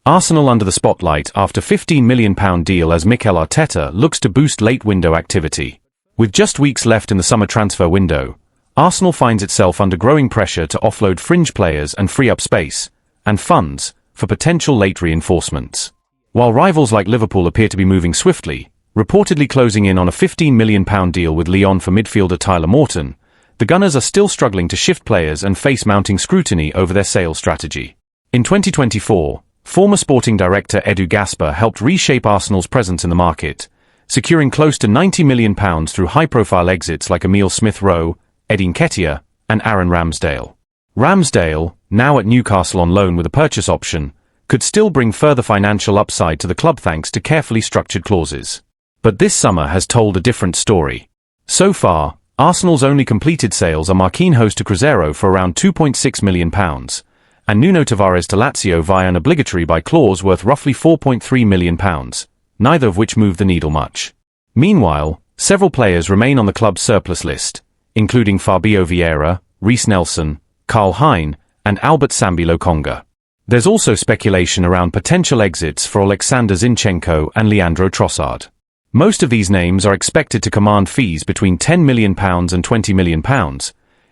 Arsenal under the spotlight after £15 million deal as Mikel Arteta looks to boost late-window activity. With just weeks left in the summer transfer window, Arsenal finds itself under growing pressure to offload fringe players and free up space and funds for potential late reinforcements. While rivals like Liverpool appear to be moving swiftly, reportedly closing in on a £15 million deal with Lyon for midfielder Tyler Morton, the Gunners are still struggling to shift players and face mounting scrutiny over their sales strategy. In 2024, former sporting director Edu Gaspar helped reshape Arsenal's presence in the market, securing close to £90 million through high-profile exits like Emile Smith-Rowe, Eddie Nketiah, and Aaron Ramsdale. Ramsdale, now at Newcastle on loan with a purchase option, could still bring further financial upside to the club thanks to carefully structured clauses. But this summer has told a different story. So far, Arsenal's only completed sales are Marquinhos to Cruzeiro for around £2.6 million, and Nuno Tavares to Lazio via an obligatory buy clause worth roughly £4.3 million, neither of which moved the needle much. Meanwhile, several players remain on the club's surplus list, including Fabio Vieira, Reiss Nelson, Karl Hein, and Albert Sambi Lokonga. There's also speculation around potential exits for Alexander Zinchenko and Leandro Trossard. Most of these names are expected to command fees between £10 million and £20 million,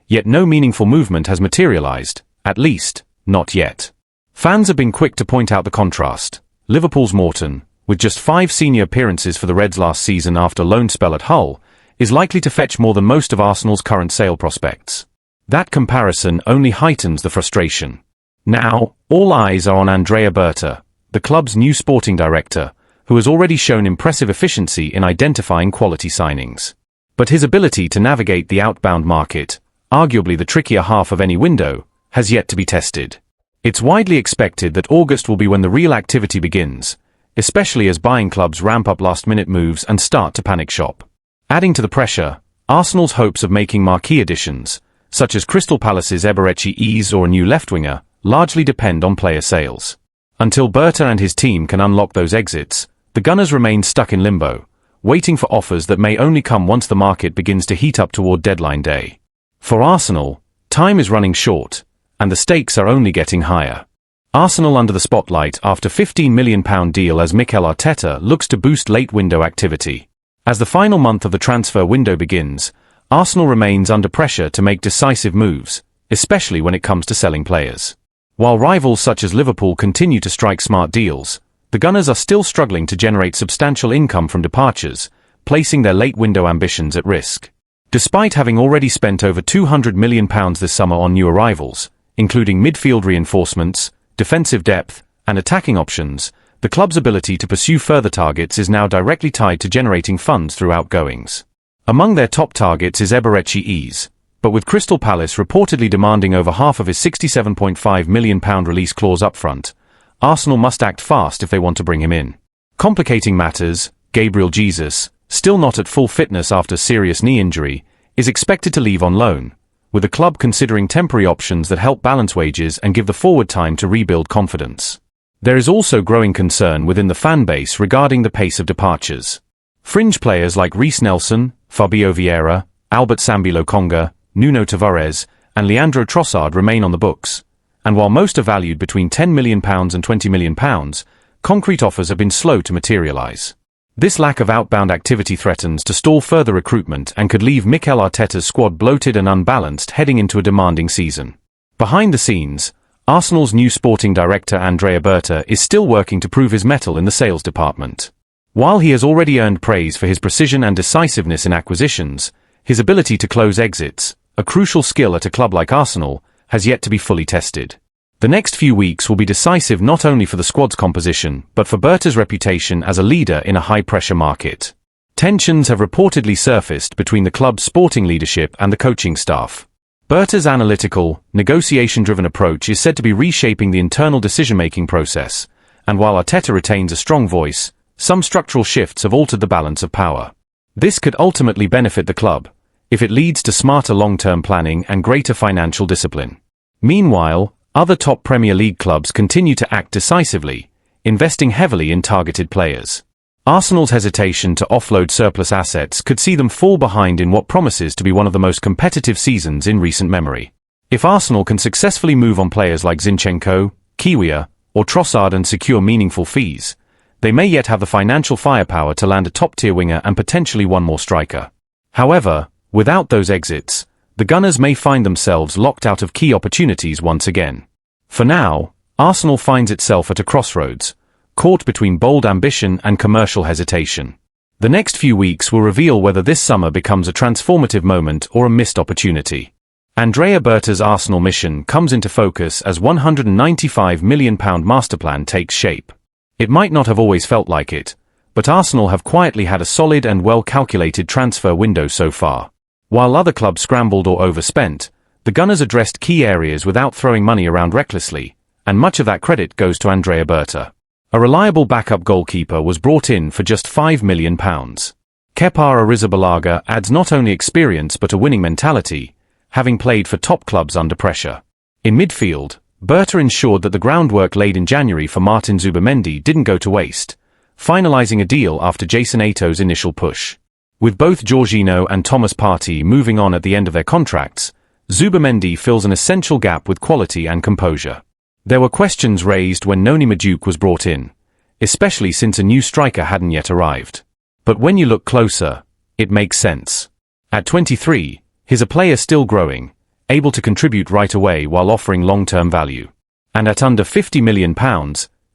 yet no meaningful movement has materialised, at least, not yet. Fans have been quick to point out the contrast. Liverpool's Morton, with just 5 senior appearances for the Reds last season after a loan spell at Hull, is likely to fetch more than most of Arsenal's current sale prospects. That comparison only heightens the frustration. Now, all eyes are on Andrea Berta, the club's new sporting director, who has already shown impressive efficiency in identifying quality signings. But his ability to navigate the outbound market, arguably the trickier half of any window, has yet to be tested. It's widely expected that August will be when the real activity begins, especially as buying clubs ramp up last-minute moves and start to panic shop. Adding to the pressure, Arsenal's hopes of making marquee additions, such as Crystal Palace's Eberechi Eze or a new left-winger, largely depend on player sales. Until Berta and his team can unlock those exits, the Gunners remain stuck in limbo, waiting for offers that may only come once the market begins to heat up toward deadline day. For Arsenal, time is running short, and the stakes are only getting higher. Arsenal under the spotlight after £15 million deal as Mikel Arteta looks to boost late-window activity. As the final month of the transfer window begins, Arsenal remains under pressure to make decisive moves, especially when it comes to selling players. While rivals such as Liverpool continue to strike smart deals, the Gunners are still struggling to generate substantial income from departures, placing their late-window ambitions at risk. Despite having already spent over £200 million this summer on new arrivals, including midfield reinforcements, defensive depth, and attacking options, the club's ability to pursue further targets is now directly tied to generating funds through outgoings. Among their top targets is Eberechi Eze, but with Crystal Palace reportedly demanding over half of his £67.5 million release clause upfront, Arsenal must act fast if they want to bring him in. Complicating matters, Gabriel Jesus, still not at full fitness after serious knee injury, is expected to leave on loan, with the club considering temporary options that help balance wages and give the forward time to rebuild confidence. There is also growing concern within the fan base regarding the pace of departures. Fringe players like Reiss Nelson, Fabio Vieira, Albert Sambi Lokonga, Nuno Tavares, and Leandro Trossard remain on the books, and while most are valued between £10 million and £20 million, concrete offers have been slow to materialise. This lack of outbound activity threatens to stall further recruitment and could leave Mikel Arteta's squad bloated and unbalanced heading into a demanding season. Behind the scenes, Arsenal's new sporting director Andrea Berta is still working to prove his mettle in the sales department. While he has already earned praise for his precision and decisiveness in acquisitions, his ability to close exits, a crucial skill at a club like Arsenal, has yet to be fully tested. The next few weeks will be decisive not only for the squad's composition, but for Berta's reputation as a leader in a high-pressure market. Tensions have reportedly surfaced between the club's sporting leadership and the coaching staff. Berta's analytical, negotiation-driven approach is said to be reshaping the internal decision-making process, and while Arteta retains a strong voice, some structural shifts have altered the balance of power. This could ultimately benefit the club, if it leads to smarter long-term planning and greater financial discipline. Meanwhile, other top Premier League clubs continue to act decisively, investing heavily in targeted players. Arsenal's hesitation to offload surplus assets could see them fall behind in what promises to be one of the most competitive seasons in recent memory. If Arsenal can successfully move on players like Zinchenko, Kiwior, or Trossard and secure meaningful fees, they may yet have the financial firepower to land a top-tier winger and potentially one more striker. However, without those exits, the Gunners may find themselves locked out of key opportunities once again. For now, Arsenal finds itself at a crossroads, caught between bold ambition and commercial hesitation. The next few weeks will reveal whether this summer becomes a transformative moment or a missed opportunity. Andrea Berta's Arsenal mission comes into focus as £195 million masterplan takes shape. It might not have always felt like it, but Arsenal have quietly had a solid and well-calculated transfer window so far. While other clubs scrambled or overspent, the Gunners addressed key areas without throwing money around recklessly, and much of that credit goes to Andrea Berta. A reliable backup goalkeeper was brought in for just £5 million. Kepa Arrizabalaga adds not only experience but a winning mentality, having played for top clubs under pressure. In midfield, Berta ensured that the groundwork laid in January for Martin Zubimendi didn't go to waste, finalising a deal after Jason Eto's initial push. With both Jorginho and Thomas Partey moving on at the end of their contracts, Zubimendi fills an essential gap with quality and composure. There were questions raised when Noni Madueke was brought in, especially since a new striker hadn't yet arrived. But when you look closer, it makes sense. At 23, he's a player still growing, able to contribute right away while offering long-term value. And at under £50 million,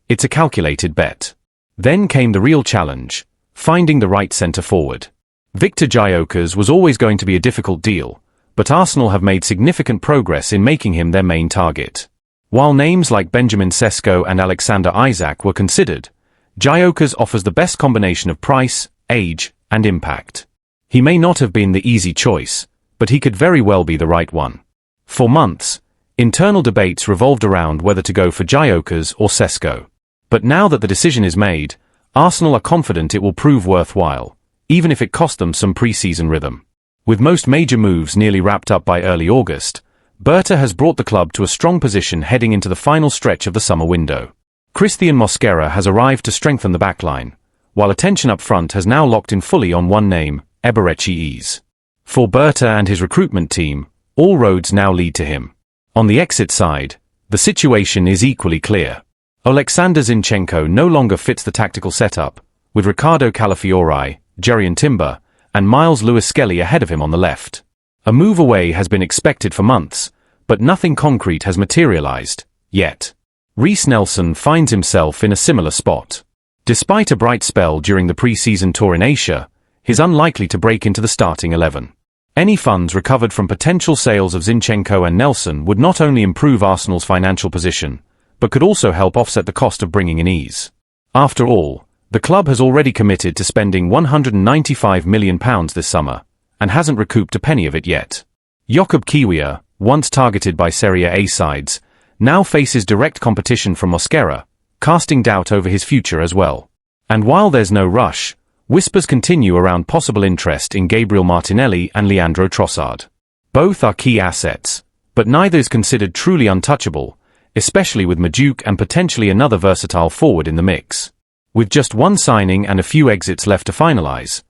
it's a calculated bet. Then came the real challenge, finding the right centre-forward. Victor Gyökeres was always going to be a difficult deal, but Arsenal have made significant progress in making him their main target. While names like Benjamin Sesko and Alexander Isak were considered, Gyökeres offers the best combination of price, age, and impact. He may not have been the easy choice, but he could very well be the right one. For months, internal debates revolved around whether to go for Gyökeres or Sesko. But now that the decision is made, Arsenal are confident it will prove worthwhile, even if it cost them some pre-season rhythm. With most major moves nearly wrapped up by early August, Berta has brought the club to a strong position heading into the final stretch of the summer window. Christian Mosquera has arrived to strengthen the backline, while attention up front has now locked in fully on one name, Eberechi. For Berta and his recruitment team, all roads now lead to him. On the exit side, the situation is equally clear. Oleksandr Zinchenko no longer fits the tactical setup, with Ricardo Calafiori, Jerian Timber, and Miles Lewis-Skelly ahead of him on the left. A move away has been expected for months, but nothing concrete has materialized, yet. Reiss Nelson finds himself in a similar spot. Despite a bright spell during the pre-season tour in Asia, he's unlikely to break into the starting 11. Any funds recovered from potential sales of Zinchenko and Nelson would not only improve Arsenal's financial position, but could also help offset the cost of bringing in Ease. After all, the club has already committed to spending £195 million this summer, and hasn't recouped a penny of it yet. Jakub Kiwior, once targeted by Serie A sides, now faces direct competition from Mosquera, casting doubt over his future as well. And while there's no rush, whispers continue around possible interest in Gabriel Martinelli and Leandro Trossard. Both are key assets, but neither is considered truly untouchable, especially with Madueke and potentially another versatile forward in the mix. With just one signing and a few exits left to finalize,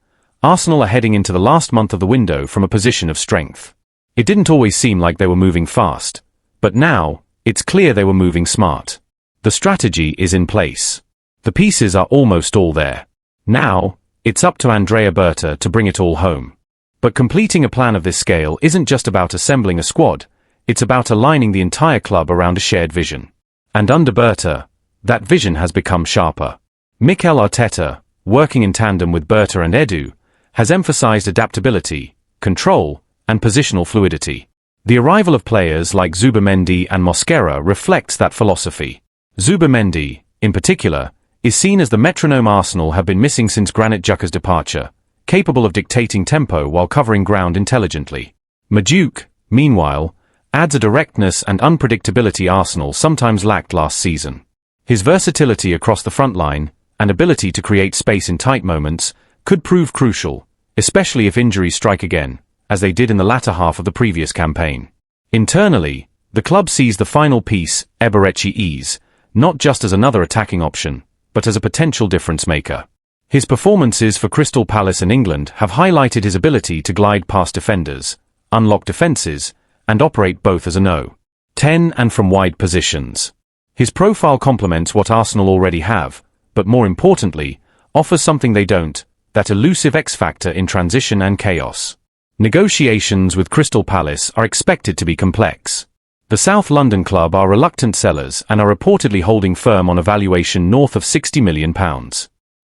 Arsenal are heading into the last month of the window from a position of strength. It didn't always seem like they were moving fast, but now, it's clear they were moving smart. The strategy is in place. The pieces are almost all there. Now, it's up to Andrea Berta to bring it all home. But completing a plan of this scale isn't just about assembling a squad, it's about aligning the entire club around a shared vision. And under Berta, that vision has become sharper. Mikel Arteta, working in tandem with Berta and Edu, has emphasized adaptability, control, and positional fluidity. The arrival of players like Zubimendi and Mosquera reflects that philosophy. Zubimendi, in particular, is seen as the metronome Arsenal have been missing since Granit Xhaka's departure, capable of dictating tempo while covering ground intelligently. Madueke, meanwhile, adds a directness and unpredictability Arsenal sometimes lacked last season. His versatility across the front line, and ability to create space in tight moments, could prove crucial, especially if injuries strike again, as they did in the latter half of the previous campaign. Internally, the club sees the final piece, Eberechi, not just as another attacking option, but as a potential difference-maker. His performances for Crystal Palace and England have highlighted his ability to glide past defenders, unlock defences, and operate both as a no. 10 and from wide positions. His profile complements what Arsenal already have, but more importantly, offers something they don't, that elusive X-factor in transition and chaos. Negotiations with Crystal Palace are expected to be complex. The South London club are reluctant sellers and are reportedly holding firm on a valuation north of £60 million.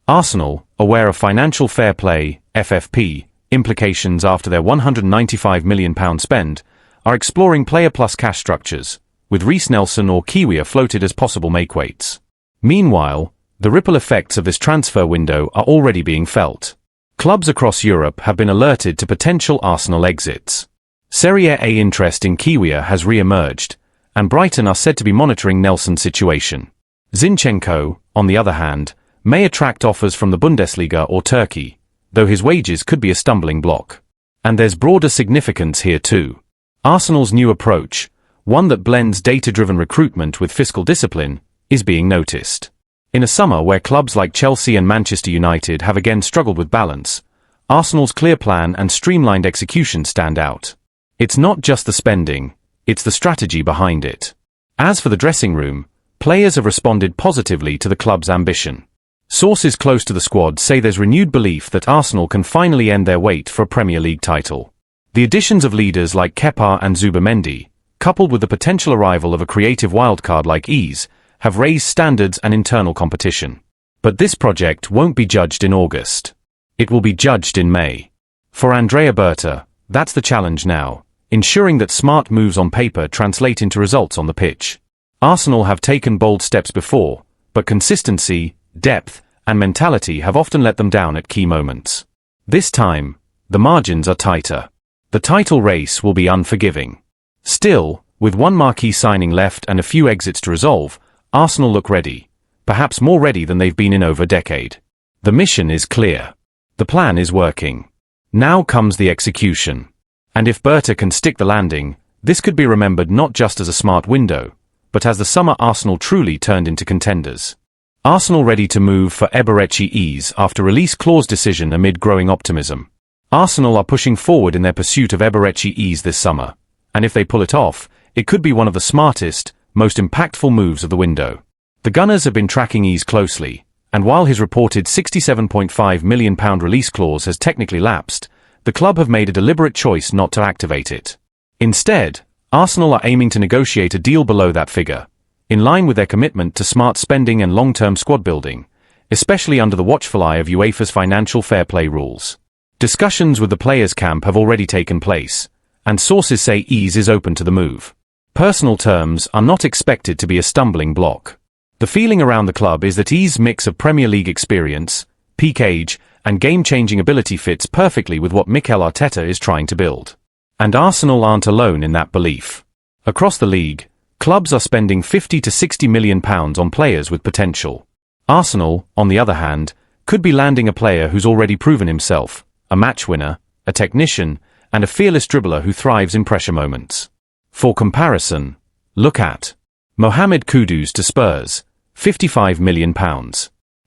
Arsenal, aware of financial fair play, FFP, implications after their £195 million spend, are exploring player plus cash structures, with Reece Nelson or Kiwior floated as possible makeweights. Meanwhile, the ripple effects of this transfer window are already being felt. Clubs across Europe have been alerted to potential Arsenal exits. Serie A interest in Kiwior has re-emerged, and Brighton are said to be monitoring Nelson's situation. Zinchenko, on the other hand, may attract offers from the Bundesliga or Turkey, though his wages could be a stumbling block. And there's broader significance here too. Arsenal's new approach, one that blends data-driven recruitment with fiscal discipline, is being noticed. In a summer where clubs like Chelsea and Manchester United have again struggled with balance, Arsenal's clear plan and streamlined execution stand out. It's not just the spending, it's the strategy behind it. As for the dressing room, players have responded positively to the club's ambition. Sources close to the squad say there's renewed belief that Arsenal can finally end their wait for a Premier League title. The additions of leaders like Kepa and Zubimendi, coupled with the potential arrival of a creative wildcard like Ease, have raised standards and internal competition. But this project won't be judged in August. It will be judged in May. For Andrea Berta, that's the challenge now, ensuring that smart moves on paper translate into results on the pitch. Arsenal have taken bold steps before, but consistency, depth, and mentality have often let them down at key moments. This time, the margins are tighter. The title race will be unforgiving. Still, with one marquee signing left and a few exits to resolve, Arsenal look ready, perhaps more ready than they've been in over a decade. The mission is clear. The plan is working. Now comes the execution. And if Berta can stick the landing, this could be remembered not just as a smart window, but as the summer Arsenal truly turned into contenders. Arsenal ready to move for Eberechi Ease after release clause decision amid growing optimism. Arsenal are pushing forward in their pursuit of Eberechi Ease this summer, and if they pull it off, it could be one of the smartest, most impactful moves of the window. The Gunners have been tracking Ease closely, and while his reported £67.5 million release clause has technically lapsed, the club have made a deliberate choice not to activate it. Instead, Arsenal are aiming to negotiate a deal below that figure, in line with their commitment to smart spending and long-term squad building, especially under the watchful eye of UEFA's financial fair play rules. Discussions with the players' camp have already taken place, and sources say Ease is open to the move. Personal terms are not expected to be a stumbling block. The feeling around the club is that Ease's mix of Premier League experience, peak age, and game-changing ability fits perfectly with what Mikel Arteta is trying to build. And Arsenal aren't alone in that belief. Across the league, clubs are spending £50 to £60 million on players with potential. Arsenal, on the other hand, could be landing a player who's already proven himself, a match winner, a technician, and a fearless dribbler who thrives in pressure moments. For comparison, look at Mohamed Kudus to Spurs, £55 million.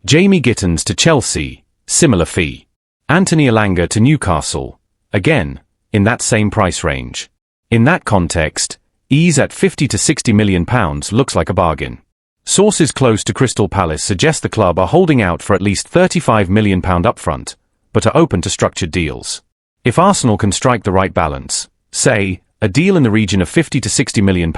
Jamie Gittins to Chelsea, similar fee. Anthony Elanga to Newcastle, again, in that same price range. In that context, Ease at £50 to £60 million looks like a bargain. Sources close to Crystal Palace suggest the club are holding out for at least £35 million upfront, but are open to structured deals. If Arsenal can strike the right balance, say, a deal in the region of £50 to £60 million,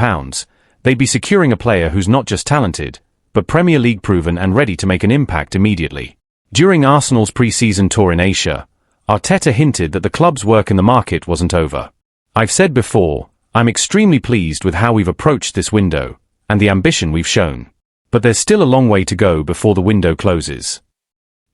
they'd be securing a player who's not just talented, but Premier League proven and ready to make an impact immediately. During Arsenal's pre-season tour in Asia, Arteta hinted that the club's work in the market wasn't over. I've said before, I'm extremely pleased with how we've approached this window, and the ambition we've shown. But there's still a long way to go before the window closes.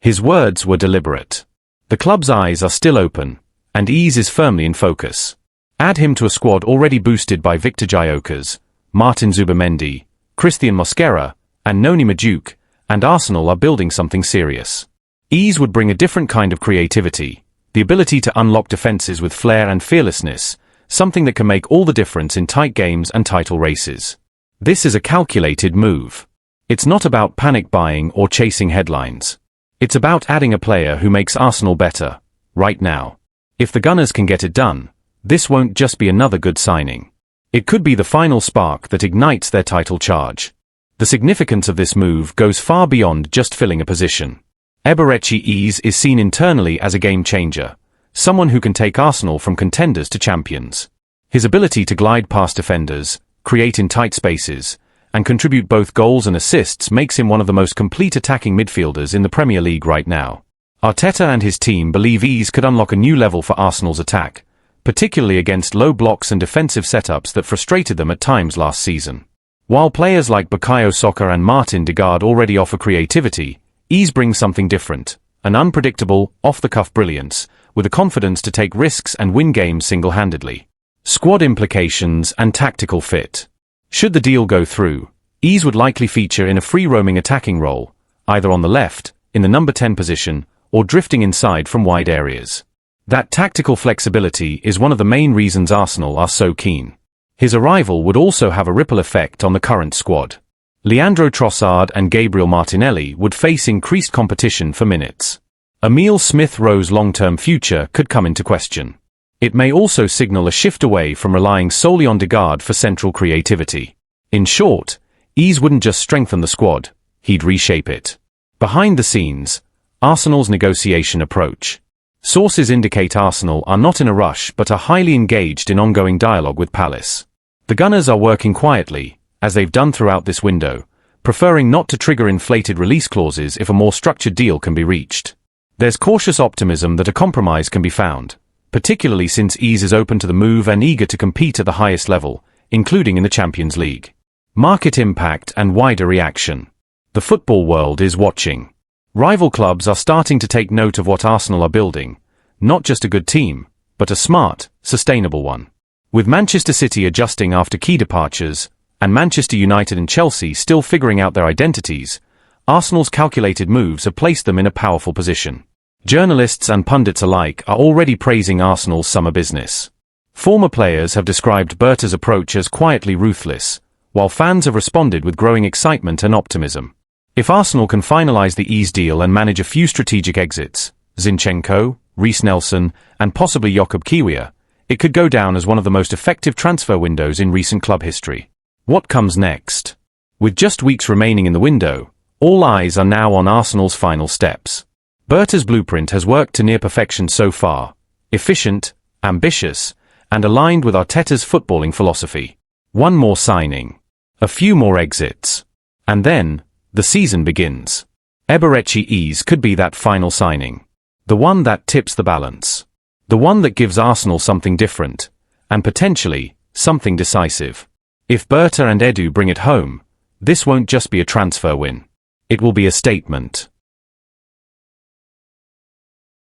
His words were deliberate. The club's eyes are still open, and Ease is firmly in focus. Add him to a squad already boosted by Victor Gyökeres, Martin Zubimendi, Christian Mosquera, and Noni Madueke, and Arsenal are building something serious. Ease would bring a different kind of creativity, the ability to unlock defenses with flair and fearlessness, something that can make all the difference in tight games and title races. This is a calculated move. It's not about panic buying or chasing headlines. It's about adding a player who makes Arsenal better, right now. If the Gunners can get it done, this won't just be another good signing. It could be the final spark that ignites their title charge. The significance of this move goes far beyond just filling a position. Eberechi is seen internally as a game changer, someone who can take Arsenal from contenders to champions. His ability to glide past defenders, create in tight spaces, and contribute both goals and assists makes him one of the most complete attacking midfielders in the Premier League right now. Arteta and his team believe Eze could unlock a new level for Arsenal's attack, particularly against low blocks and defensive setups that frustrated them at times last season. While players like Bukayo Saka and Martin Degaard already offer creativity, Eze brings something different, an unpredictable, off-the-cuff brilliance, with a confidence to take risks and win games single-handedly. Squad implications and tactical fit. Should the deal go through, Eze would likely feature in a free-roaming attacking role, either on the left, in the number 10 position, or drifting inside from wide areas. That tactical flexibility is one of the main reasons Arsenal are so keen. His arrival would also have a ripple effect on the current squad. Leandro Trossard and Gabriel Martinelli would face increased competition for minutes. Emile Smith-Rowe's long-term future could come into question. It may also signal a shift away from relying solely on Degaard for central creativity. In short, Eze wouldn't just strengthen the squad, he'd reshape it. Behind the scenes, Arsenal's negotiation approach. Sources indicate Arsenal are not in a rush but are highly engaged in ongoing dialogue with Palace. The Gunners are working quietly, as they've done throughout this window, preferring not to trigger inflated release clauses if a more structured deal can be reached. There's cautious optimism that a compromise can be found, particularly since Eze is open to the move and eager to compete at the highest level, including in the Champions League. Market impact and wider reaction. The football world is watching. Rival clubs are starting to take note of what Arsenal are building, not just a good team, but a smart, sustainable one. With Manchester City adjusting after key departures, and Manchester United and Chelsea still figuring out their identities, Arsenal's calculated moves have placed them in a powerful position. Journalists and pundits alike are already praising Arsenal's summer business. Former players have described Berta's approach as quietly ruthless, while fans have responded with growing excitement and optimism. If Arsenal can finalize the Eze deal and manage a few strategic exits, Zinchenko, Reiss Nelson, and possibly Jakub Kiwior, it could go down as one of the most effective transfer windows in recent club history. What comes next? With just weeks remaining in the window, all eyes are now on Arsenal's final steps. Berta's blueprint has worked to near perfection so far, efficient, ambitious, and aligned with Arteta's footballing philosophy. One more signing, a few more exits, and then the season begins. Eberechi could be that final signing. The one that tips the balance. The one that gives Arsenal something different, and potentially, something decisive. If Berta and Edu bring it home, this won't just be a transfer win. It will be a statement.